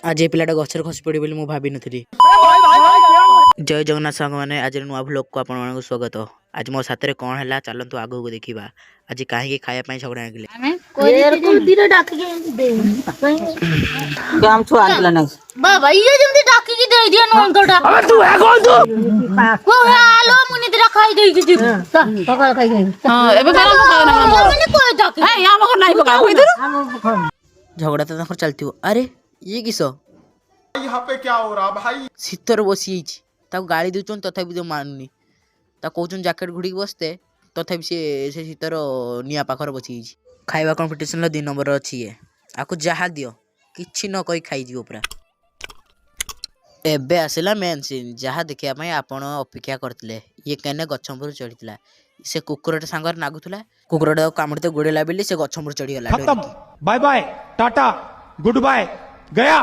आज ये पिलाटा गछर खसी पड़ी बोली मु भाभी नथली। जय जगन्नाथ सांग मैंने आज नुआ भ्लॉग को आपण मानक स्वागत। आज मो साथरे कोन हला चलंतु आगो को देखिबा। आज काहे के खाया पई झगड़ा आगले यार कुलती रे डाकी के दे काम छु आनला नै बाबा ये जल्दी डाकी के दे दिया नोन तोडा अबे तू है कौन तू वो आलो मुनि तेरा खाई दे के दे पका खाई गई हां एबे गरम पकाओ ना मैंने कोई डाकी ए या मको नहीं पकाओ इधर झगड़ा तो तखर चलती हो। अरे ये किसो यहाँ पे क्या हो रहा भाई? शीतर बसी ताको गाड़ी दउचन तथापि जो मानुनी ता कहउचन जैकेट घुड़ी बसते तथापि से शीतर निया पाखर बसी खाइबा कंपटीशन 2 नंबर अछि ये आको जहा दियो किछि न कई खाई जीवो पूरा। एबे आसिला मेन सीन जहा देखिया पई आपण अपेक्षा करथिले। ये केने गछमपुर चढ़ीतला से कुकुरटे सांगर नागुथला कुकुरटे कामड़ते गोडेला बेली से गछमपुर चढ़ी गला। खत्म bye bye ta-ta goodbye गया।